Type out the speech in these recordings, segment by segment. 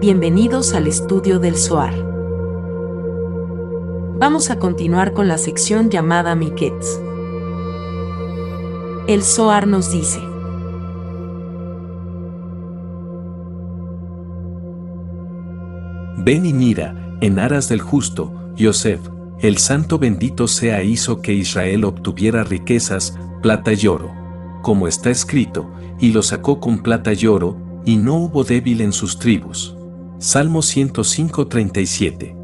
Bienvenidos al estudio del Zohar. Vamos a continuar con la sección llamada Miketz. El Zohar nos dice: Ven y mira, en aras del justo, Yosef, el santo bendito sea, hizo que Israel obtuviera riquezas, plata y oro, como está escrito, y lo sacó con plata y oro, y no hubo débil en sus tribus. Salmo 105:37.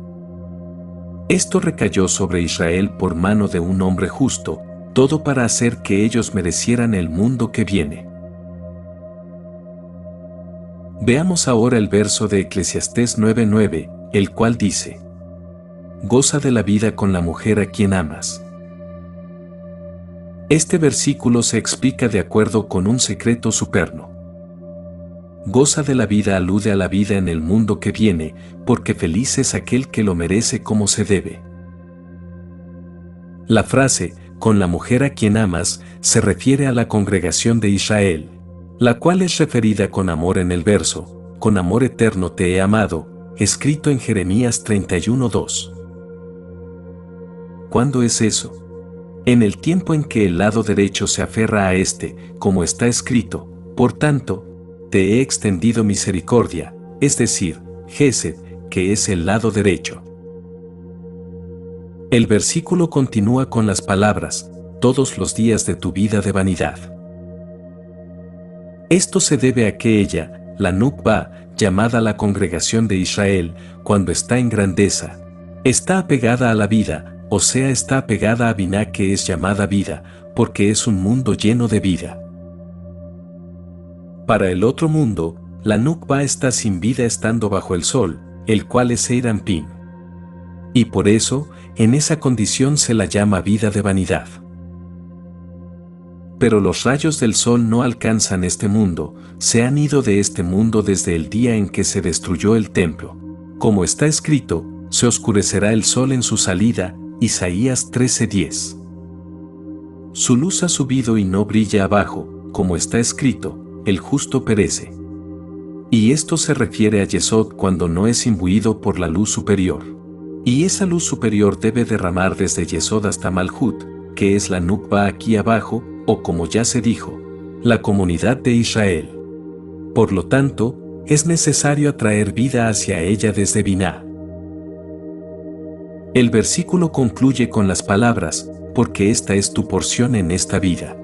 Esto recayó sobre Israel por mano de un hombre justo, todo para hacer que ellos merecieran el mundo que viene. Veamos ahora el verso de Eclesiastés 9:9, el cual dice: Goza de la vida con la mujer a quien amas. Este versículo se explica de acuerdo con un secreto superno. Goza de la vida alude a la vida en el mundo que viene, porque feliz es aquel que lo merece como se debe. La frase, con la mujer a quien amas, se refiere a la congregación de Israel, la cual es referida con amor en el verso, con amor eterno te he amado, escrito en Jeremías 31:2. ¿Cuándo es eso? En el tiempo en que el lado derecho se aferra a este, como está escrito, por tanto, te he extendido misericordia, es decir, Gesed, que es el lado derecho. El versículo continúa con las palabras, todos los días de tu vida de vanidad. Esto se debe a que ella, la Nukba, llamada la congregación de Israel, cuando está en grandeza, está apegada a la vida, o sea, está apegada a Biná, que es llamada vida, porque es un mundo lleno de vida. Para el otro mundo, la Nukba está sin vida estando bajo el sol, el cual es Zeir Anpin. Y por eso, en esa condición se la llama vida de vanidad. Pero los rayos del sol no alcanzan este mundo, se han ido de este mundo desde el día en que se destruyó el templo. Como está escrito, se oscurecerá el sol en su salida, Isaías 13:10. Su luz ha subido y no brilla abajo, como está escrito, el justo perece. Y esto se refiere a Yesod cuando no es imbuido por la luz superior. Y esa luz superior debe derramar desde Yesod hasta Malhut, que es la Nukba aquí abajo, o como ya se dijo, la comunidad de Israel. Por lo tanto, es necesario atraer vida hacia ella desde Biná. El versículo concluye con las palabras, porque esta es tu porción en esta vida,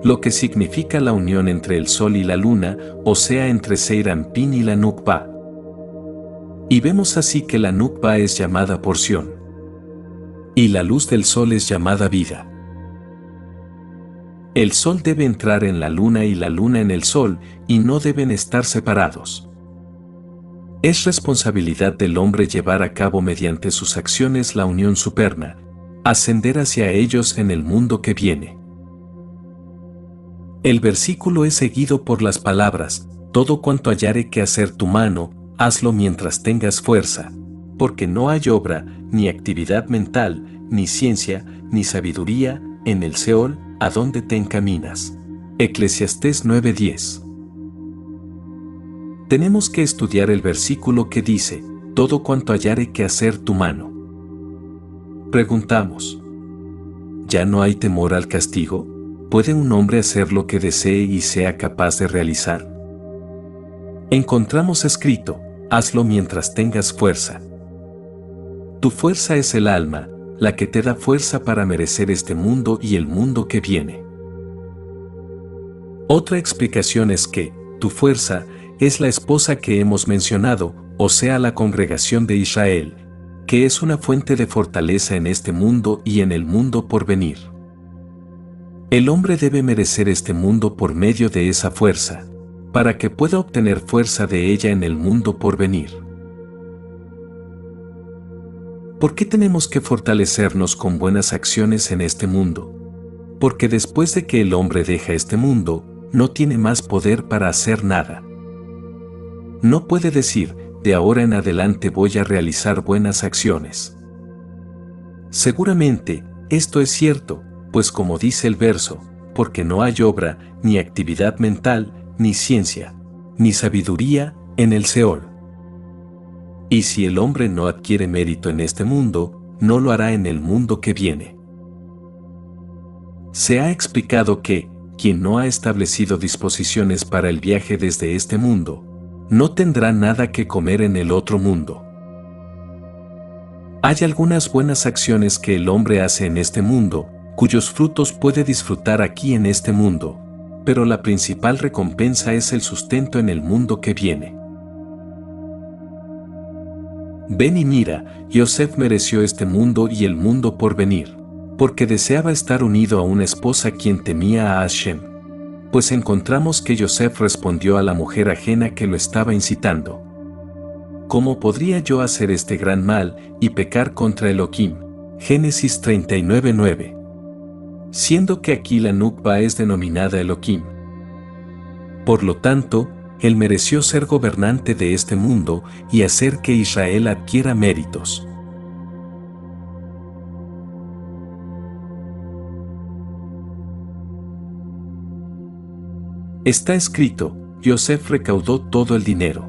lo que significa la unión entre el sol y la luna, o sea, entre Zeir Anpin y la Nukba. Y vemos así que la Nukba es llamada porción, y la luz del sol es llamada vida. El sol debe entrar en la luna y la luna en el sol, y no deben estar separados. Es responsabilidad del hombre llevar a cabo mediante sus acciones la unión superna, ascender hacia ellos en el mundo que viene. El versículo es seguido por las palabras, todo cuanto hallare que hacer tu mano, hazlo mientras tengas fuerza, porque no hay obra, ni actividad mental, ni ciencia, ni sabiduría, en el Seol, a donde te encaminas. Eclesiastés 9:10. Tenemos que estudiar el versículo que dice, todo cuanto hallare que hacer tu mano. Preguntamos, ¿ya no hay temor al castigo? ¿Puede un hombre hacer lo que desee y sea capaz de realizar? Encontramos escrito, hazlo mientras tengas fuerza. Tu fuerza es el alma, la que te da fuerza para merecer este mundo y el mundo que viene. Otra explicación es que, tu fuerza, es la esposa que hemos mencionado, o sea, la congregación de Israel, que es una fuente de fortaleza en este mundo y en el mundo por venir. El hombre debe merecer este mundo por medio de esa fuerza, para que pueda obtener fuerza de ella en el mundo por venir. ¿Por qué tenemos que fortalecernos con buenas acciones en este mundo? Porque después de que el hombre deja este mundo, no tiene más poder para hacer nada. No puede decir, de ahora en adelante voy a realizar buenas acciones. Seguramente, esto es cierto, pues como dice el verso, porque no hay obra, ni actividad mental, ni ciencia, ni sabiduría, en el Seol. Y si el hombre no adquiere mérito en este mundo, no lo hará en el mundo que viene. Se ha explicado que, quien no ha establecido disposiciones para el viaje desde este mundo, no tendrá nada que comer en el otro mundo. Hay algunas buenas acciones que el hombre hace en este mundo, cuyos frutos puede disfrutar aquí en este mundo, pero la principal recompensa es el sustento en el mundo que viene. Ven y mira, Yosef mereció este mundo y el mundo por venir, porque deseaba estar unido a una esposa quien temía a Hashem. Pues encontramos que Yosef respondió a la mujer ajena que lo estaba incitando: ¿cómo podría yo hacer este gran mal y pecar contra Elohim? Génesis 39:9. Siendo que aquí la Nukba es denominada Elohim. Por lo tanto, él mereció ser gobernante de este mundo y hacer que Israel adquiera méritos. Está escrito: Yosef recaudó todo el dinero.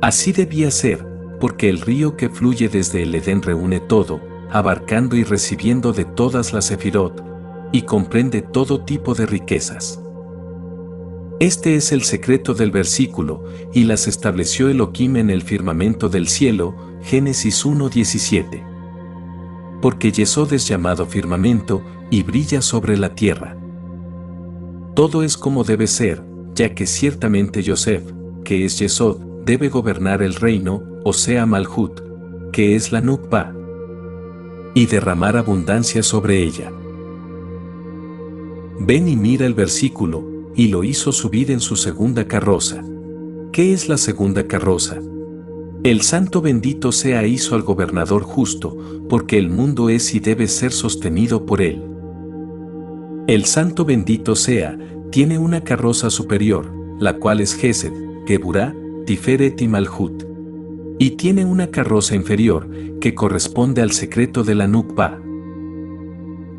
Así debía ser, porque el río que fluye desde el Edén reúne todo, abarcando y recibiendo de todas las sefirot, y comprende todo tipo de riquezas. Este es el secreto del versículo, y las estableció Elohim en el firmamento del cielo, Génesis 1:17. Porque Yesod es llamado firmamento, y brilla sobre la tierra. Todo es como debe ser, ya que ciertamente Yosef, que es Yesod, debe gobernar el reino, o sea Malhut, que es la Nukba, y derramar abundancia sobre ella. Ven y mira el versículo: y lo hizo subir en su segunda carroza. ¿Qué es la segunda carroza? El santo bendito sea hizo al gobernador justo, porque el mundo es y debe ser sostenido por él. El santo bendito sea tiene una carroza superior, la cual es Gesed, Geburá, Tiferet y Malhut. Y tiene una carroza inferior, que corresponde al secreto de la Nukba.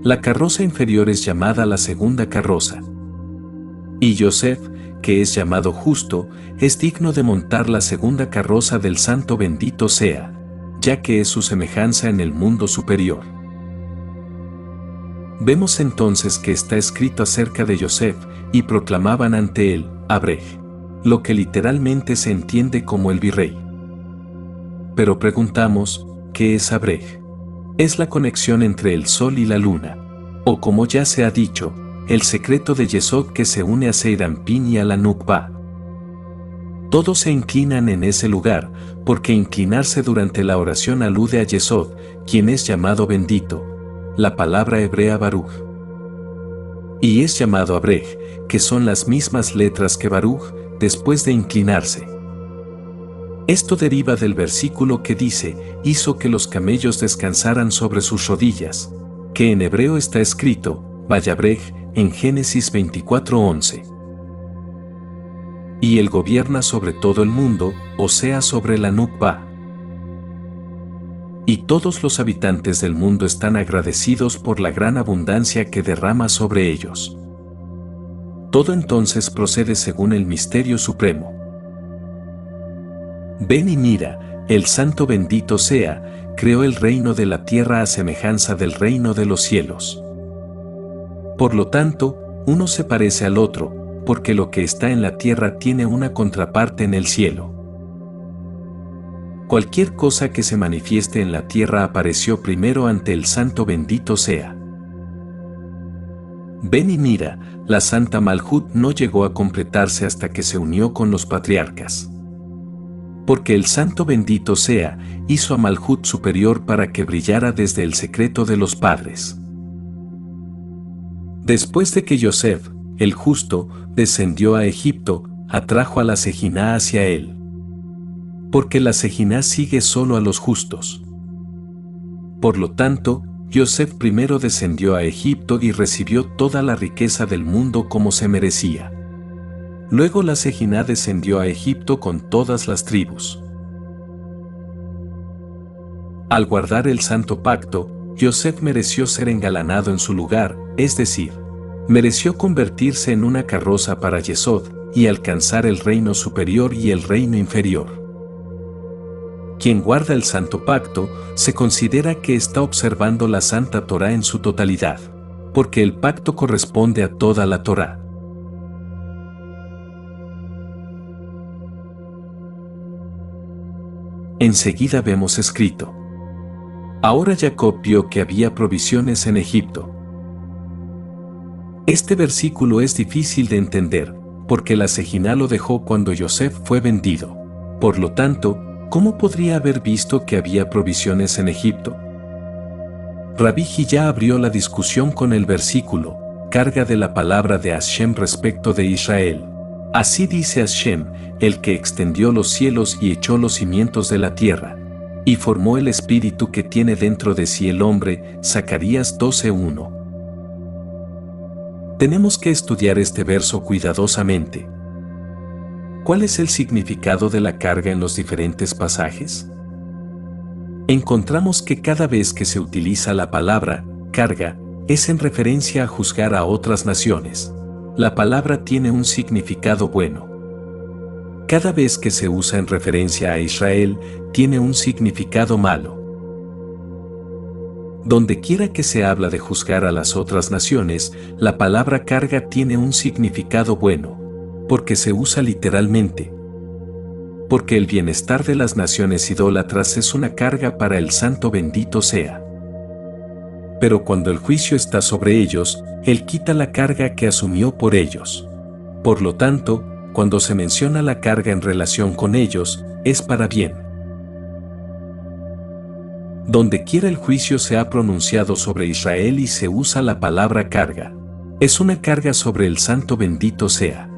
La carroza inferior es llamada la segunda carroza. Y Yosef, que es llamado justo, es digno de montar la segunda carroza del santo bendito sea, ya que es su semejanza en el mundo superior. Vemos entonces que está escrito acerca de Yosef, y proclamaban ante él, Abrej, lo que literalmente se entiende como el virrey. Pero preguntamos, ¿qué es Abrej? Es la conexión entre el sol y la luna, o como ya se ha dicho, el secreto de Yesod que se une a Seirampín y a la Nukba. Todos se inclinan en ese lugar, porque inclinarse durante la oración alude a Yesod, quien es llamado bendito, la palabra hebrea Baruch. Y es llamado Abrej, que son las mismas letras que Baruch, después de inclinarse. Esto deriva del versículo que dice: hizo que los camellos descansaran sobre sus rodillas, que en hebreo está escrito, Vayabrej, en Génesis 24:11. Y él gobierna sobre todo el mundo, o sea sobre la Nukba. Y todos los habitantes del mundo están agradecidos por la gran abundancia que derrama sobre ellos. Todo entonces procede según el misterio supremo. Ven y mira, el santo bendito sea, creó el reino de la tierra a semejanza del reino de los cielos. Por lo tanto, uno se parece al otro, porque lo que está en la tierra tiene una contraparte en el cielo. Cualquier cosa que se manifieste en la tierra apareció primero ante el santo bendito sea. Ven y mira, la santa Malhut no llegó a completarse hasta que se unió con los patriarcas. Porque el santo bendito sea, hizo a Malhut superior para que brillara desde el secreto de los padres. Después de que Yosef, el justo, descendió a Egipto, atrajo a la Sejiná hacia él. Porque la Sejiná sigue solo a los justos. Por lo tanto, Yosef primero descendió a Egipto y recibió toda la riqueza del mundo como se merecía. Luego la Sejiná descendió a Egipto con todas las tribus. Al guardar el santo pacto, Yosef mereció ser engalanado en su lugar, es decir, mereció convertirse en una carroza para Yesod y alcanzar el reino superior y el reino inferior. Quien guarda el Santo Pacto, se considera que está observando la Santa Torá en su totalidad, porque el pacto corresponde a toda la Torá. Enseguida vemos escrito: ahora Jacob vio que había provisiones en Egipto. Este versículo es difícil de entender, porque la Sejina lo dejó cuando Yosef fue vendido. Por lo tanto, ¿cómo podría haber visto que había provisiones en Egipto? Rabbi Hillá abrió la discusión con el versículo, carga de la palabra de Hashem respecto de Israel. Así dice Hashem, el que extendió los cielos y echó los cimientos de la tierra, y formó el espíritu que tiene dentro de sí el hombre. Zacarías 12:1. Tenemos que estudiar este verso cuidadosamente. ¿Cuál es el significado de la carga en los diferentes pasajes? Encontramos que cada vez que se utiliza la palabra carga, es en referencia a juzgar a otras naciones. La palabra tiene un significado bueno. Cada vez que se usa en referencia a Israel, tiene un significado malo. Donde quiera que se habla de juzgar a las otras naciones, la palabra carga tiene un significado bueno, porque se usa literalmente. Porque el bienestar de las naciones idólatras es una carga para el santo bendito sea. Pero cuando el juicio está sobre ellos, Él quita la carga que asumió por ellos. Por lo tanto, cuando se menciona la carga en relación con ellos, es para bien. Donde quiera el juicio se ha pronunciado sobre Israel y se usa la palabra carga, es una carga sobre el santo bendito sea.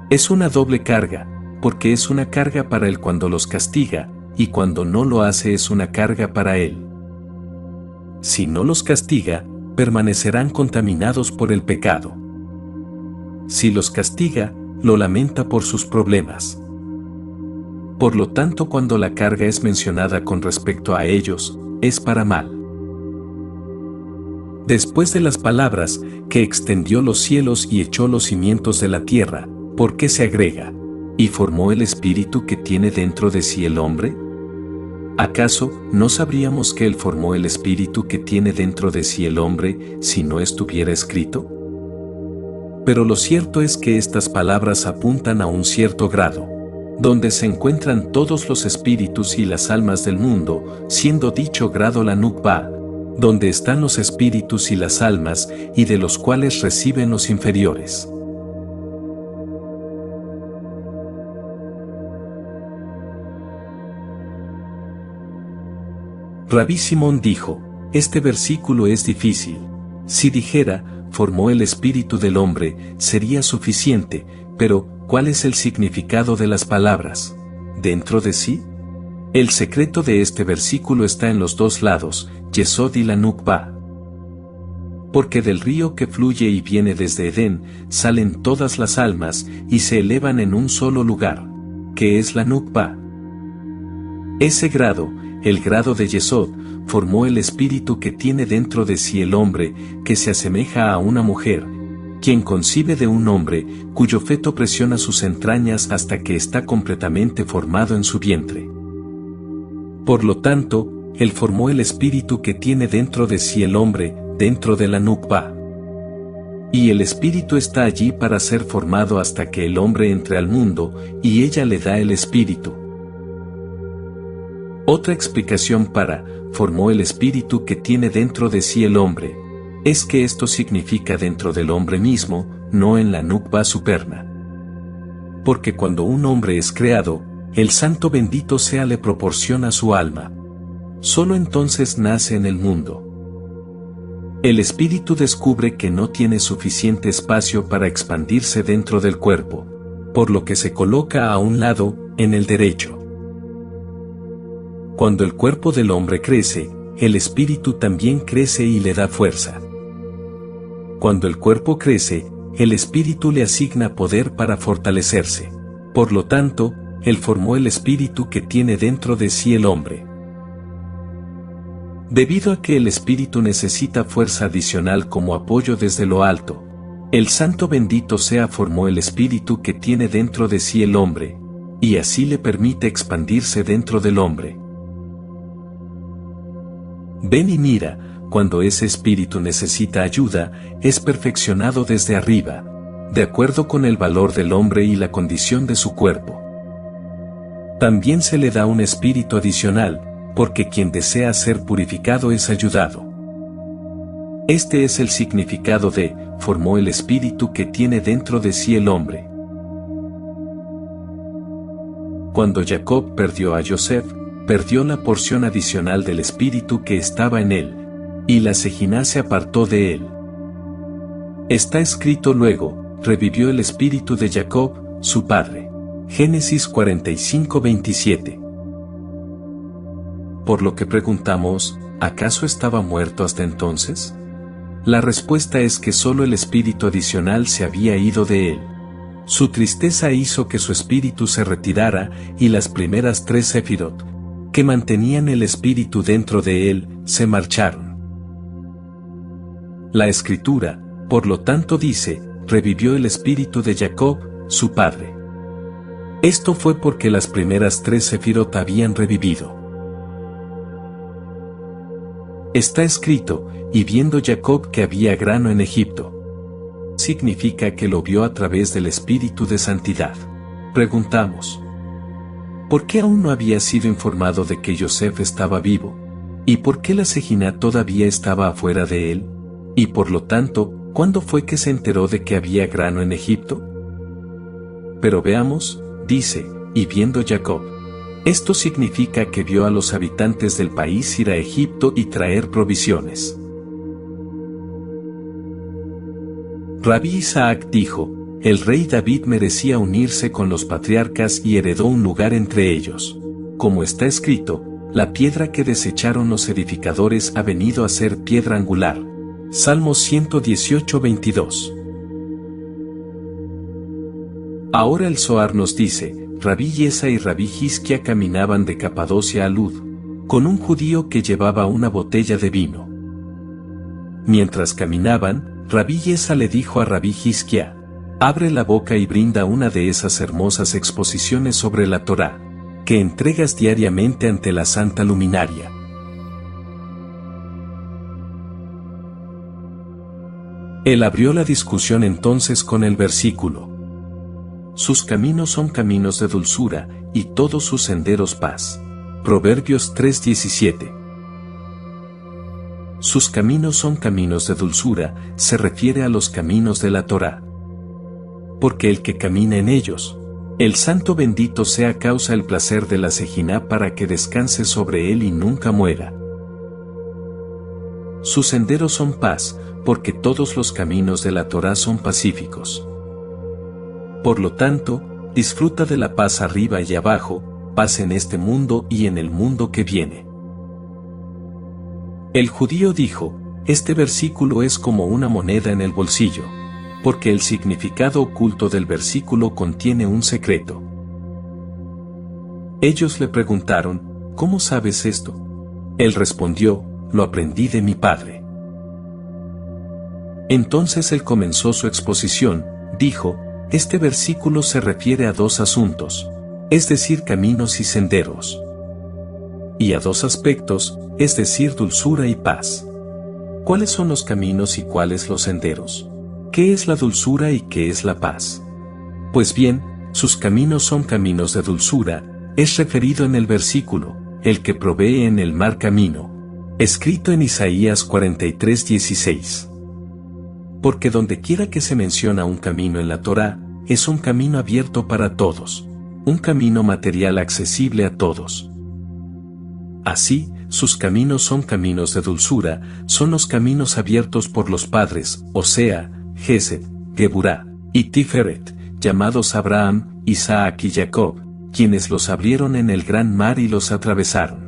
Es una doble carga, porque es una carga para Él cuando los castiga, y cuando no lo hace es una carga para Él. Si no los castiga, permanecerán contaminados por el pecado. Si los castiga, lo lamenta por sus problemas. Por lo tanto, cuando la carga es mencionada con respecto a ellos, es para mal. Después de las palabras, que extendió los cielos y echó los cimientos de la tierra, ¿por qué se agrega? ¿Y formó el espíritu que tiene dentro de sí el hombre? ¿Acaso no sabríamos que Él formó el espíritu que tiene dentro de sí el hombre si no estuviera escrito? Pero lo cierto es que estas palabras apuntan a un cierto grado, donde se encuentran todos los espíritus y las almas del mundo, siendo dicho grado la Nukba, donde están los espíritus y las almas, y de los cuales reciben los inferiores. Rabí Simón dijo, este versículo es difícil. Si dijera, formó el espíritu del hombre, sería suficiente, pero, ¿cuál es el significado de las palabras? ¿Dentro de sí? El secreto de este versículo está en los dos lados, Yesod y la Nukba. Porque del río que fluye y viene desde Edén, salen todas las almas, y se elevan en un solo lugar, que es la Nukba. Ese grado, el grado de Yesod, formó el espíritu que tiene dentro de sí el hombre, que se asemeja a una mujer, quien concibe de un hombre, cuyo feto presiona sus entrañas hasta que está completamente formado en su vientre. Por lo tanto, Él formó el espíritu que tiene dentro de sí el hombre, dentro de la Nukba. Y el espíritu está allí para ser formado hasta que el hombre entre al mundo, y ella le da el espíritu. Otra explicación para, formó el espíritu que tiene dentro de sí el hombre, es que esto significa dentro del hombre mismo, no en la Nukba superna. Porque cuando un hombre es creado, el santo bendito sea le proporciona su alma. Solo entonces nace en el mundo. El espíritu descubre que no tiene suficiente espacio para expandirse dentro del cuerpo, por lo que se coloca a un lado, en el derecho. Cuando el cuerpo del hombre crece, el espíritu también crece y le da fuerza. Cuando el cuerpo crece, el espíritu le asigna poder para fortalecerse. Por lo tanto, Él formó el espíritu que tiene dentro de sí el hombre. Debido a que el espíritu necesita fuerza adicional como apoyo desde lo alto, el santo bendito sea formó el espíritu que tiene dentro de sí el hombre, y así le permite expandirse dentro del hombre. Ven y mira, cuando ese espíritu necesita ayuda, es perfeccionado desde arriba, de acuerdo con el valor del hombre y la condición de su cuerpo. También se le da un espíritu adicional, porque quien desea ser purificado es ayudado. Este es el significado de, formó el espíritu que tiene dentro de sí el hombre. Cuando Jacob perdió a Joseph, perdió la porción adicional del espíritu que estaba en él, y la Sejina se apartó de él. Está escrito luego, revivió el espíritu de Jacob, su padre. Génesis 45:27. Por lo que preguntamos, ¿acaso estaba muerto hasta entonces? La respuesta es que solo el espíritu adicional se había ido de él. Su tristeza hizo que su espíritu se retirara y las primeras 3 Sefirot, que mantenían el espíritu dentro de él, se marcharon. La escritura, por lo tanto dice, revivió el espíritu de Jacob, su padre. Esto fue porque las primeras 3 Sefirot habían revivido. Está escrito, y viendo Jacob que había grano en Egipto. Significa que lo vio a través del espíritu de santidad. Preguntamos, ¿por qué aún no había sido informado de que Joseph estaba vivo? ¿Y por qué la Sejina todavía estaba afuera de él? Y por lo tanto, ¿cuándo fue que se enteró de que había grano en Egipto? Pero veamos, dice, y viendo Jacob. Esto significa que vio a los habitantes del país ir a Egipto y traer provisiones. Rabí Isaac dijo, el rey David merecía unirse con los patriarcas y heredó un lugar entre ellos. Como está escrito, la piedra que desecharon los edificadores ha venido a ser piedra angular. Salmos 118:22. Ahora el Zohar nos dice, Rabí Yesa y Rabí Hizkia caminaban de Capadocia a Lud, con un judío que llevaba una botella de vino. Mientras caminaban, Rabí Yesa le dijo a Rabí Hizkia, abre la boca y brinda una de esas hermosas exposiciones sobre la Torá, que entregas diariamente ante la Santa Luminaria. Él abrió la discusión entonces con el versículo. Sus caminos son caminos de dulzura, y todos sus senderos paz. Proverbios 3:17. Sus caminos son caminos de dulzura, se refiere a los caminos de la Torá. Porque el que camina en ellos, el santo bendito sea causa el placer de la Sejina para que descanse sobre él y nunca muera. Sus senderos son paz, porque todos los caminos de la Torá son pacíficos. Por lo tanto, disfruta de la paz arriba y abajo, paz en este mundo y en el mundo que viene. El judío dijo, este versículo es como una moneda en el bolsillo, porque el significado oculto del versículo contiene un secreto. Ellos le preguntaron, ¿cómo sabes esto? Él respondió, lo aprendí de mi padre. Entonces él comenzó su exposición, dijo, este versículo se refiere a 2 asuntos, es decir, caminos y senderos. Y a 2 aspectos, es decir, dulzura y paz. ¿Cuáles son los caminos y cuáles los senderos? ¿Qué es la dulzura y qué es la paz? Pues bien, sus caminos son caminos de dulzura, es referido en el versículo, el que provee en el mar camino, escrito en Isaías 43:16. Porque donde quiera que se menciona un camino en la Torá, es un camino abierto para todos, un camino material accesible a todos. Así, sus caminos son caminos de dulzura, son los caminos abiertos por los padres, o sea, Gesed, Geburá, y Tiferet, llamados Abraham, Isaac y Jacob, quienes los abrieron en el gran mar y los atravesaron.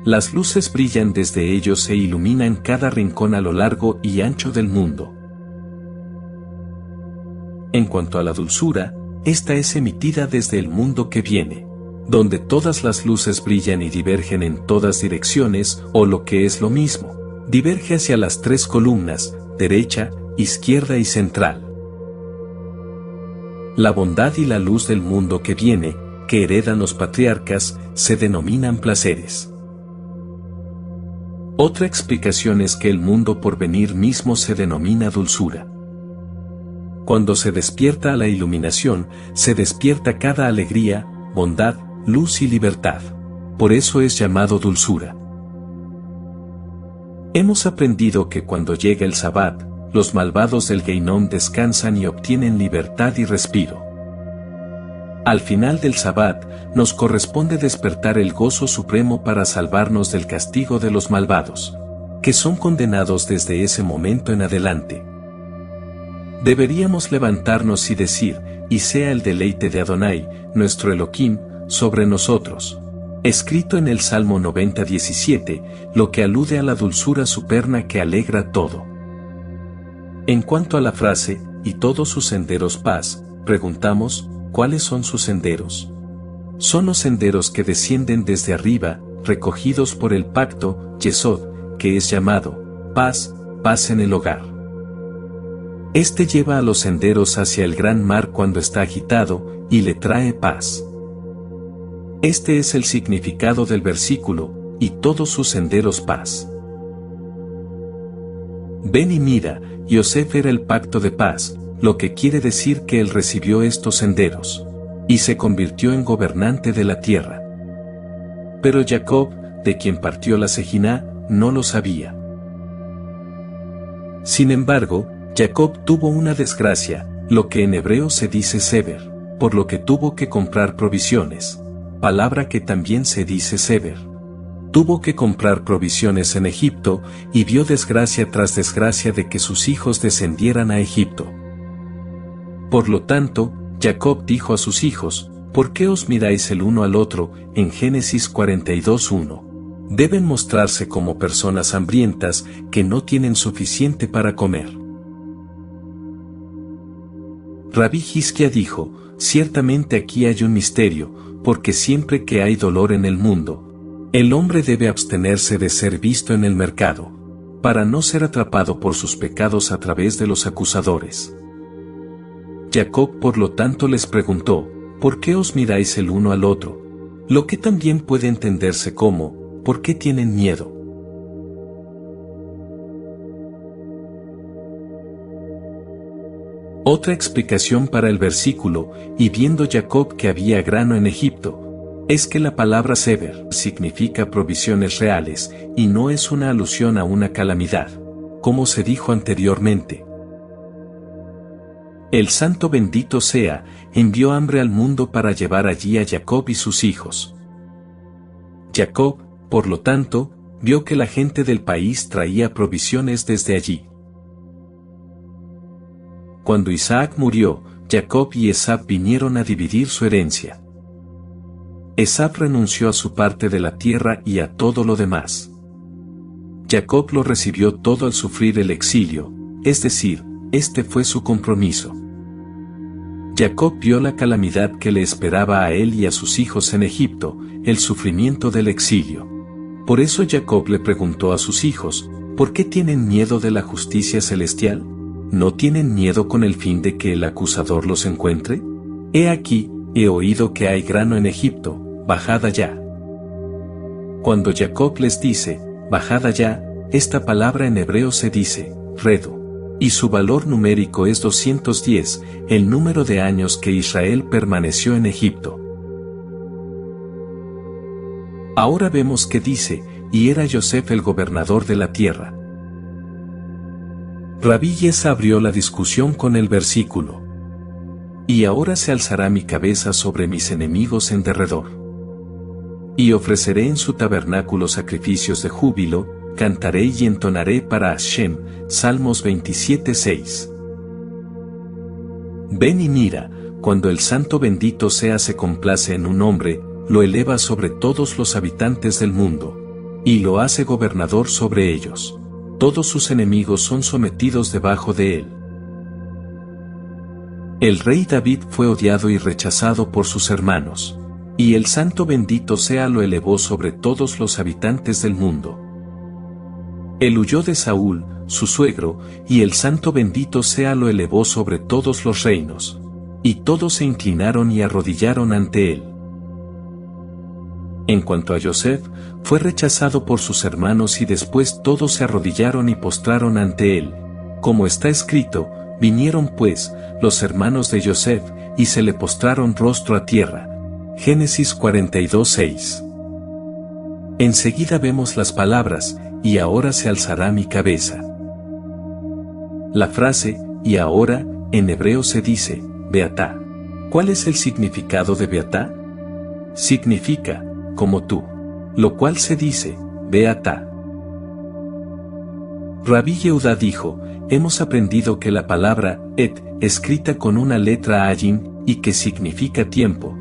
Las luces brillan desde ellos e iluminan cada rincón a lo largo y ancho del mundo. En cuanto a la dulzura, esta es emitida desde el mundo que viene, donde todas las luces brillan y divergen en todas direcciones, o lo que es lo mismo, diverge hacia las 3 columnas, derecha, izquierda y central. La bondad y la luz del mundo que viene, que heredan los patriarcas, se denominan placeres. Otra explicación es que el mundo por venir mismo se denomina dulzura. Cuando se despierta a la iluminación, se despierta cada alegría, bondad, luz y libertad. Por eso es llamado dulzura. Hemos aprendido que cuando llega el Sabbat, los malvados del Geinom descansan y obtienen libertad y respiro. Al final del Sabbat, nos corresponde despertar el gozo supremo para salvarnos del castigo de los malvados, que son condenados desde ese momento en adelante. Deberíamos levantarnos y decir, y sea el deleite de Adonai, nuestro Elohim, sobre nosotros. Escrito en el Salmo 90:17, lo que alude a la dulzura superna que alegra todo. En cuanto a la frase, y todos sus senderos paz, preguntamos, ¿cuáles son sus senderos? Son los senderos que descienden desde arriba, recogidos por el pacto, Yesod, que es llamado, paz, paz en el hogar. Este lleva a los senderos hacia el gran mar cuando está agitado, y le trae paz. Este es el significado del versículo, y todos sus senderos paz. Ven y mira, Yosef era el pacto de paz, lo que quiere decir que él recibió estos senderos, y se convirtió en gobernante de la tierra. Pero Jacob, de quien partió la Sejiná, no lo sabía. Sin embargo, Jacob tuvo una desgracia, lo que en hebreo se dice sever, por lo que tuvo que comprar provisiones, palabra que también se dice sever. Tuvo que comprar provisiones en Egipto, y vio desgracia tras desgracia de que sus hijos descendieran a Egipto. Por lo tanto, Jacob dijo a sus hijos, ¿por qué os miráis el uno al otro? En Génesis 42:1. Deben mostrarse como personas hambrientas que no tienen suficiente para comer. Rabí Hizquia dijo, ciertamente aquí hay un misterio, porque siempre que hay dolor en el mundo, el hombre debe abstenerse de ser visto en el mercado, para no ser atrapado por sus pecados a través de los acusadores. Jacob por lo tanto les preguntó, ¿por qué os miráis el uno al otro? Lo que también puede entenderse como, ¿por qué tienen miedo? Otra explicación para el versículo, y viendo Jacob que había grano en Egipto, es que la palabra sever significa provisiones reales, y no es una alusión a una calamidad, como se dijo anteriormente. El Santo bendito sea, envió hambre al mundo para llevar allí a Jacob y sus hijos. Jacob, por lo tanto, vio que la gente del país traía provisiones desde allí. Cuando Isaac murió, Jacob y Esab vinieron a dividir su herencia. Esab renunció a su parte de la tierra y a todo lo demás. Jacob lo recibió todo al sufrir el exilio, es decir, este fue su compromiso. Jacob vio la calamidad que le esperaba a él y a sus hijos en Egipto, el sufrimiento del exilio. Por eso Jacob le preguntó a sus hijos, ¿por qué tienen miedo de la justicia celestial? ¿No tienen miedo con el fin de que el acusador los encuentre? He aquí, he oído que hay grano en Egipto, bajad allá. Cuando Jacob les dice, bajad allá, esta palabra en hebreo se dice, redo, y su valor numérico es 210, el número de años que Israel permaneció en Egipto. Ahora vemos que dice, y era Yosef el gobernador de la tierra. Rabí Yesa abrió la discusión con el versículo. Y ahora se alzará mi cabeza sobre mis enemigos en derredor. Y ofreceré en su tabernáculo sacrificios de júbilo, cantaré y entonaré para Hashem, Salmos 27:6. Ven y mira, cuando el Santo bendito sea se complace en un hombre, lo eleva sobre todos los habitantes del mundo, y lo hace gobernador sobre ellos. Todos sus enemigos son sometidos debajo de él. El rey David fue odiado y rechazado por sus hermanos, y el Santo bendito sea lo elevó sobre todos los habitantes del mundo. Él huyó de Saúl, su suegro, y el Santo bendito sea lo elevó sobre todos los reinos. Y todos se inclinaron y arrodillaron ante él. En cuanto a Yosef, fue rechazado por sus hermanos y después todos se arrodillaron y postraron ante él. Como está escrito, vinieron pues los hermanos de Yosef, y se le postraron rostro a tierra. Génesis 42:6. Enseguida vemos las palabras, y ahora se alzará mi cabeza. La frase, y ahora, en hebreo se dice, Beatá. ¿Cuál es el significado de Beatá? Significa, como tú. Lo cual se dice, Beatá. Rabí Yehudá dijo, hemos aprendido que la palabra, et, escrita con una letra ayin, y que significa tiempo,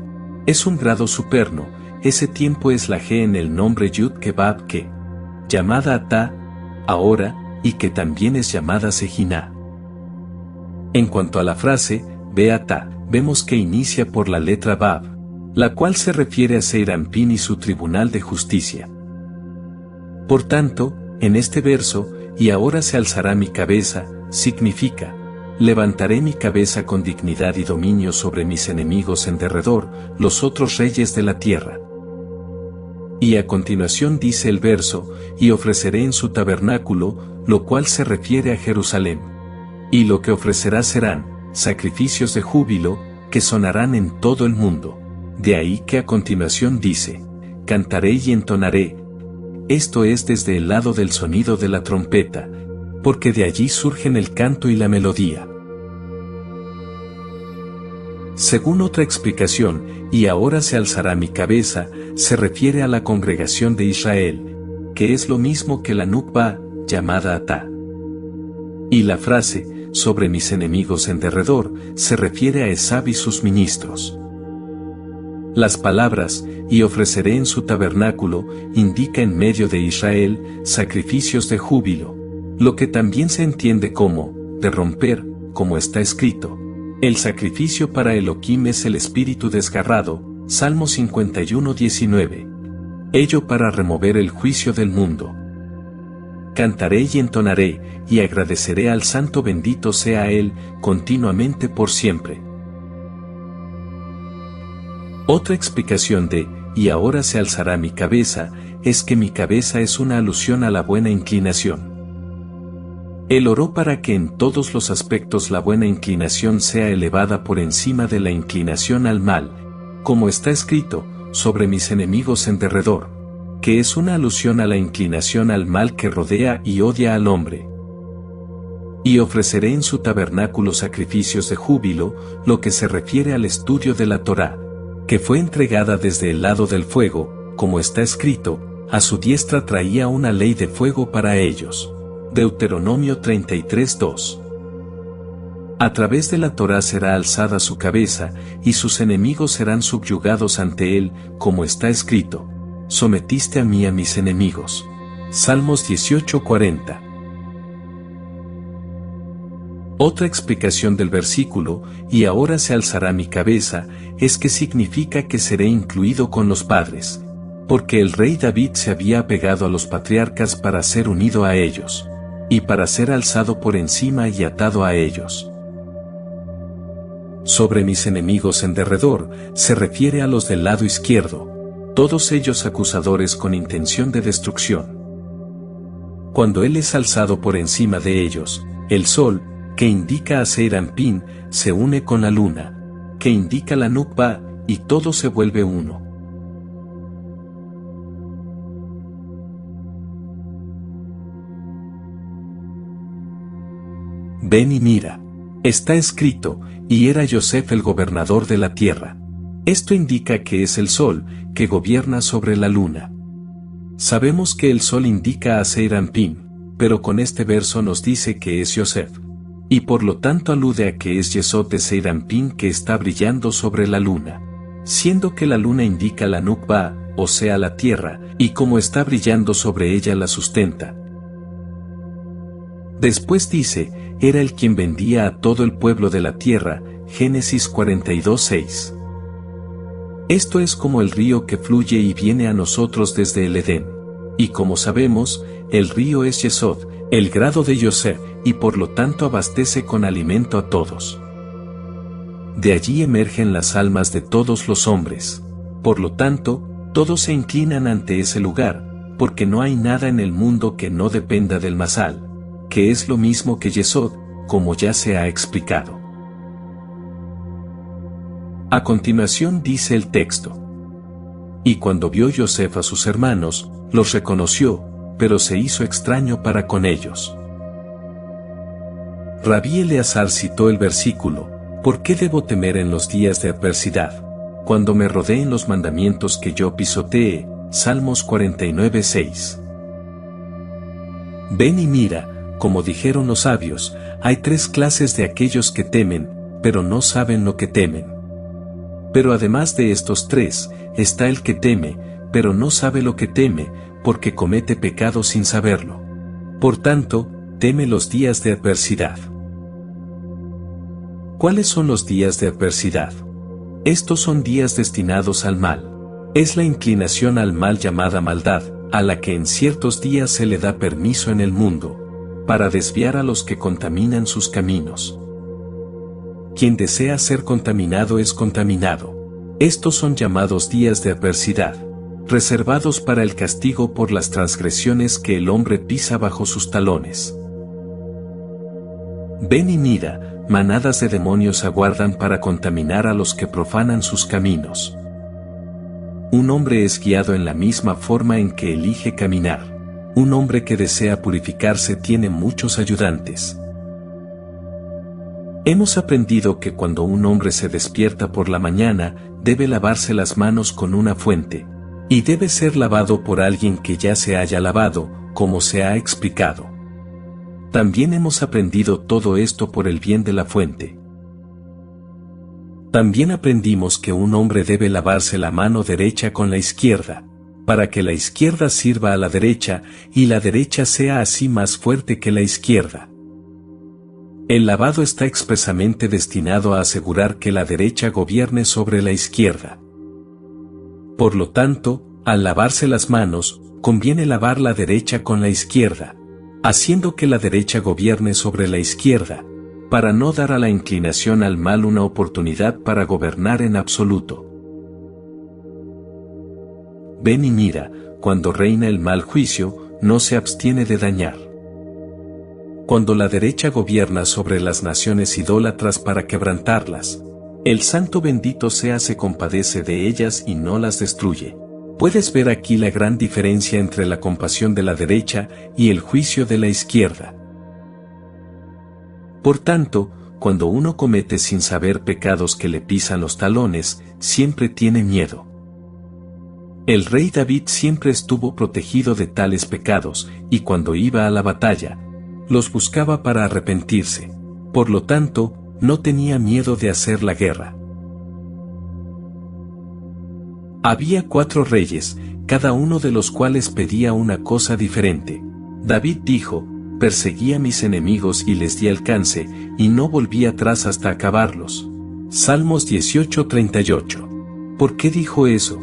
es un grado superno. Ese tiempo es la G en el nombre Yud Kebab que, llamada Atá, ahora, y que también es llamada Sejiná. En cuanto a la frase, Beatá, vemos que inicia por la letra Bab, la cual se refiere a Seir Anpin y su tribunal de justicia. Por tanto, en este verso, y ahora se alzará mi cabeza, significa, levantaré mi cabeza con dignidad y dominio sobre mis enemigos en derredor, los otros reyes de la tierra. Y a continuación dice el verso, y ofreceré en su tabernáculo, lo cual se refiere a Jerusalén. Y lo que ofrecerá serán, sacrificios de júbilo, que sonarán en todo el mundo. De ahí que a continuación dice, cantaré y entonaré. Esto es desde el lado del sonido de la trompeta, porque de allí surgen el canto y la melodía. Según otra explicación, y ahora se alzará mi cabeza, se refiere a la congregación de Israel, que es lo mismo que la Nukba, llamada Atá. Y la frase, sobre mis enemigos en derredor, se refiere a Esab y sus ministros. Las palabras, y ofreceré en su tabernáculo, indica en medio de Israel, sacrificios de júbilo, lo que también se entiende como, de romper, como está escrito. El sacrificio para Elohim es el espíritu desgarrado, Salmo 51:19. Ello para remover el juicio del mundo. Cantaré y entonaré, y agradeceré al Santo bendito sea Él, continuamente por siempre. Otra explicación de, y ahora se alzará mi cabeza, es que mi cabeza es una alusión a la buena inclinación. Él oró para que en todos los aspectos la buena inclinación sea elevada por encima de la inclinación al mal, como está escrito, sobre mis enemigos en derredor, que es una alusión a la inclinación al mal que rodea y odia al hombre. Y ofreceré en su tabernáculo sacrificios de júbilo, lo que se refiere al estudio de la Torá, que fue entregada desde el lado del fuego, como está escrito, a su diestra traía una ley de fuego para ellos. Deuteronomio 33:2. A través de la Torá será alzada su cabeza, y sus enemigos serán subyugados ante él, como está escrito. Sometiste a mí a mis enemigos. Salmos 18:40. Otra explicación del versículo, y ahora se alzará mi cabeza, es que significa que seré incluido con los padres, porque el rey David se había apegado a los patriarcas para ser unido a ellos, y para ser alzado por encima y atado a ellos. Sobre mis enemigos en derredor, se refiere a los del lado izquierdo, todos ellos acusadores con intención de destrucción. Cuando él es alzado por encima de ellos, el sol, que indica a Seir Anpin, se une con la luna, que indica la Nukba, y todo se vuelve uno. Ven y mira. Está escrito, y era Yosef el gobernador de la tierra. Esto indica que es el sol, que gobierna sobre la luna. Sabemos que el sol indica a Seir Anpin, pero con este verso nos dice que es Yosef. Y por lo tanto alude a que es Yesod de Seir Anpin que está brillando sobre la luna. Siendo que la luna indica la Nukba, o sea la tierra, y como está brillando sobre ella la sustenta. Después dice, era el quien vendía a todo el pueblo de la tierra, Génesis 42:6. Esto es como el río que fluye y viene a nosotros desde el Edén. Y como sabemos, el río es Yesod, el grado de Yosef, y por lo tanto abastece con alimento a todos. de allí emergen las almas de todos los hombres. Por lo tanto, todos se inclinan ante ese lugar, porque no hay nada en el mundo que no dependa del Masal, que es lo mismo que Yesod, como ya se ha explicado. A continuación dice el texto: y cuando vio Yosef a sus hermanos, los reconoció, pero se hizo extraño para con ellos. Rabí Eleazar citó el versículo: ¿por qué debo temer en los días de adversidad, cuando me rodeen los mandamientos que yo pisotee? Salmos 49:6. Ven y mira, como dijeron los sabios, hay tres clases de aquellos que temen, pero no saben lo que temen. Pero además de estos tres, está el que teme, pero no sabe lo que teme, porque comete pecado sin saberlo. Por tanto, teme los días de adversidad. ¿Cuáles son los días de adversidad? Estos son días destinados al mal. Es la inclinación al mal llamada maldad, a la que en ciertos días se le da permiso en el mundo, para desviar a los que contaminan sus caminos. Quien desea ser contaminado es contaminado. Estos son llamados días de adversidad, reservados para el castigo por las transgresiones que el hombre pisa bajo sus talones. Ven y mira, manadas de demonios aguardan para contaminar a los que profanan sus caminos. Un hombre es guiado en la misma forma en que elige caminar. Un hombre que desea purificarse tiene muchos ayudantes. Hemos aprendido que cuando un hombre se despierta por la mañana, debe lavarse las manos con una fuente, y debe ser lavado por alguien que ya se haya lavado, como se ha explicado. También hemos aprendido todo esto por el bien de la fuente. También aprendimos que un hombre debe lavarse la mano derecha con la izquierda, para que la izquierda sirva a la derecha y la derecha sea así más fuerte que la izquierda. El lavado está expresamente destinado a asegurar que la derecha gobierne sobre la izquierda. Por lo tanto, al lavarse las manos, conviene lavar la derecha con la izquierda, haciendo que la derecha gobierne sobre la izquierda, para no dar a la inclinación al mal una oportunidad para gobernar en absoluto. Ven y mira, cuando reina el mal juicio, no se abstiene de dañar. Cuando la derecha gobierna sobre las naciones idólatras para quebrantarlas, el Santo bendito sea se compadece de ellas y no las destruye. Puedes ver aquí la gran diferencia entre la compasión de la derecha y el juicio de la izquierda. Por tanto, cuando uno comete sin saber pecados que le pisan los talones, siempre tiene miedo. El rey David siempre estuvo protegido de tales pecados, y cuando iba a la batalla, los buscaba para arrepentirse. Por lo tanto, no tenía miedo de hacer la guerra. Había 4 reyes, cada uno de los cuales pedía una cosa diferente. David dijo: perseguí a mis enemigos y les di alcance, y no volví atrás hasta acabarlos. Salmos 18:38. ¿Por qué dijo eso?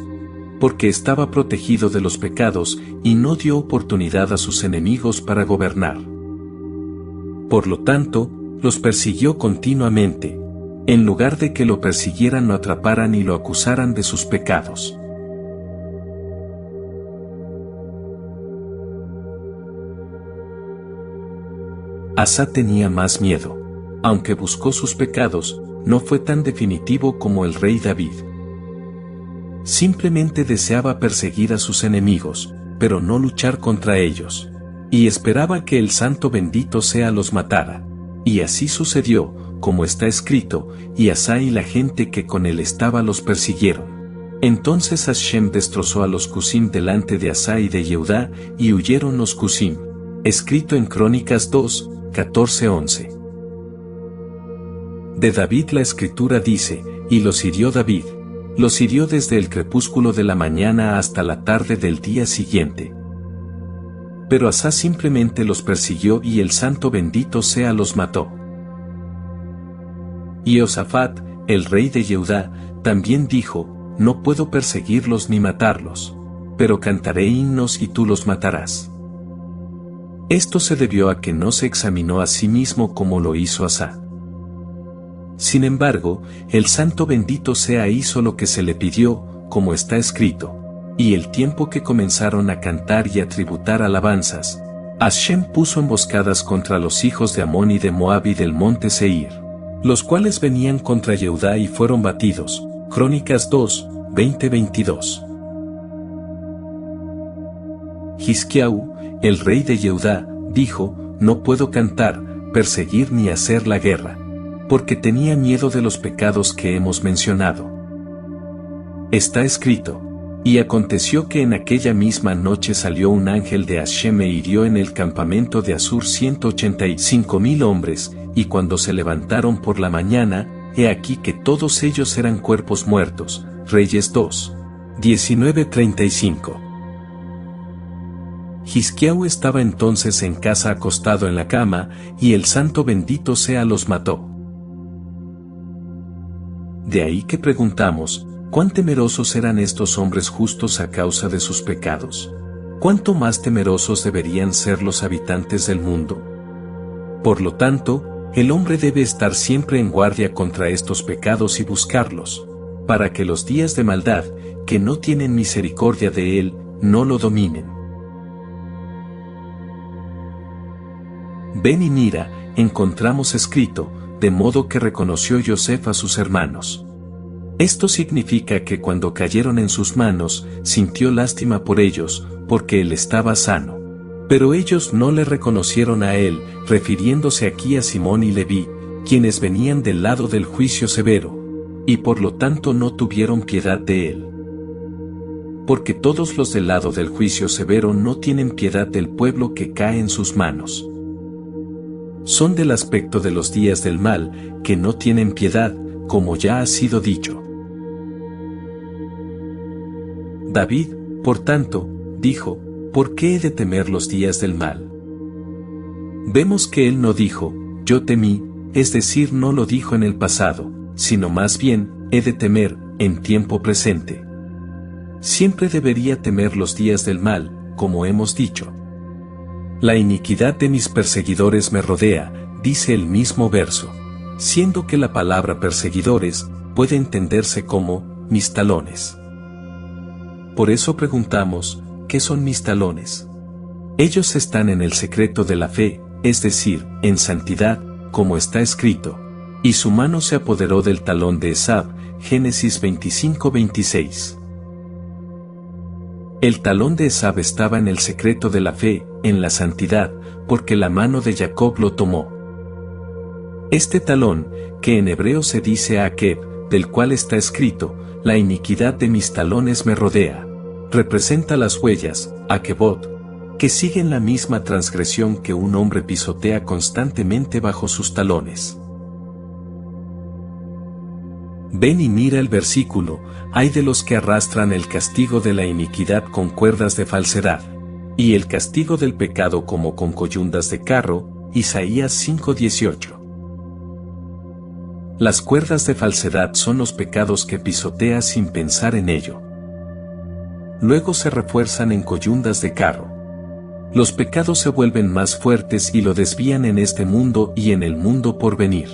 Porque estaba protegido de los pecados, y no dio oportunidad a sus enemigos para gobernar. Por lo tanto, los persiguió continuamente. En lugar de que lo persiguieran, lo atraparan y lo acusaran de sus pecados. Asa tenía más miedo. Aunque buscó sus pecados, no fue tan definitivo como el rey David. Simplemente deseaba perseguir a sus enemigos, pero no luchar contra ellos. Y esperaba que el Santo bendito sea los matara. Y así sucedió, como está escrito, y Asa y la gente que con él estaba los persiguieron. Entonces Hashem destrozó a los Cusim delante de Asa y de Yehudá, y huyeron los Cusim. Escrito en Crónicas 2, 14-11. De David la escritura dice: y los hirió David. Los hirió desde el crepúsculo de la mañana hasta la tarde del día siguiente. Pero Asa simplemente los persiguió y el Santo bendito sea los mató. Y Josafat, el rey de Yehudá, también dijo: no puedo perseguirlos ni matarlos, pero cantaré himnos y tú los matarás. Esto se debió a que no se examinó a sí mismo como lo hizo Asa. Sin embargo, el santo bendito sea hizo lo que se le pidió, como está escrito. Y el tiempo que comenzaron a cantar y a tributar alabanzas, Hashem puso emboscadas contra los hijos de Amón y de Moab y del monte Seir, los cuales venían contra Yehudá y fueron batidos. Crónicas 2, 20-22. Hizquiau, el rey de Yehudá, dijo: no puedo cantar, perseguir ni hacer la guerra, porque tenía miedo de los pecados que hemos mencionado. Está escrito: y aconteció que en aquella misma noche salió un ángel de Hashem e hirió en el campamento de Asur 185,000 hombres, y cuando se levantaron por la mañana, he aquí que todos ellos eran cuerpos muertos. Reyes 2, 19-35. Hizquiau estaba entonces en casa acostado en la cama, y el santo bendito sea los mató. De ahí que preguntamos: ¿cuán temerosos eran estos hombres justos a causa de sus pecados? ¿Cuánto más temerosos deberían ser los habitantes del mundo? Por lo tanto, el hombre debe estar siempre en guardia contra estos pecados y buscarlos, para que los días de maldad, que no tienen misericordia de él, no lo dominen. Ven y mira, encontramos escrito: de modo que reconoció Yosef a sus hermanos. Esto significa que cuando cayeron en sus manos, sintió lástima por ellos, porque él estaba sano. Pero ellos no le reconocieron a él, refiriéndose aquí a Simón y Leví, quienes venían del lado del juicio severo, y por lo tanto no tuvieron piedad de él. Porque todos los del lado del juicio severo no tienen piedad del pueblo que cae en sus manos. Son del aspecto de los días del mal, que no tienen piedad, como ya ha sido dicho. David, por tanto, dijo: ¿por qué he de temer los días del mal? Vemos que él no dijo: yo temí, es decir, no lo dijo en el pasado, sino más bien, he de temer, en tiempo presente. Siempre debería temer los días del mal, como hemos dicho. La iniquidad de mis perseguidores me rodea, dice el mismo verso, siendo que la palabra perseguidores puede entenderse como mis talones. Por eso preguntamos: ¿qué son mis talones? Ellos están en el secreto de la fe, es decir, en santidad, como está escrito: y su mano se apoderó del talón de Esab. Génesis 25-26. El talón de Esab estaba en el secreto de la fe, en la santidad, porque la mano de Jacob lo tomó. Este talón, que en hebreo se dice Akeb, del cual está escrito: la iniquidad de mis talones me rodea, representa las huellas, Akebot, que siguen la misma transgresión que un hombre pisotea constantemente bajo sus talones. Ven y mira el versículo: hay de los que arrastran el castigo de la iniquidad con cuerdas de falsedad, y el castigo del pecado como con coyundas de carro. Isaías 5:18. Las cuerdas de falsedad son los pecados que pisoteas sin pensar en ello. Luego se refuerzan en coyundas de carro. Los pecados se vuelven más fuertes y lo desvían en este mundo y en el mundo por venir.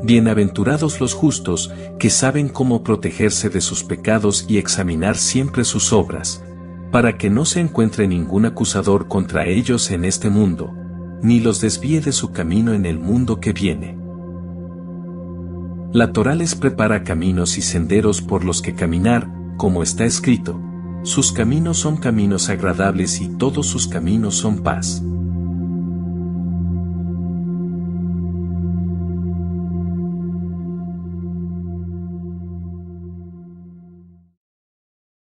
Bienaventurados los justos, que saben cómo protegerse de sus pecados y examinar siempre sus obras, para que no se encuentre ningún acusador contra ellos en este mundo, ni los desvíe de su camino en el mundo que viene. La Torá les prepara caminos y senderos por los que caminar, como está escrito: sus caminos son caminos agradables y todos sus caminos son paz.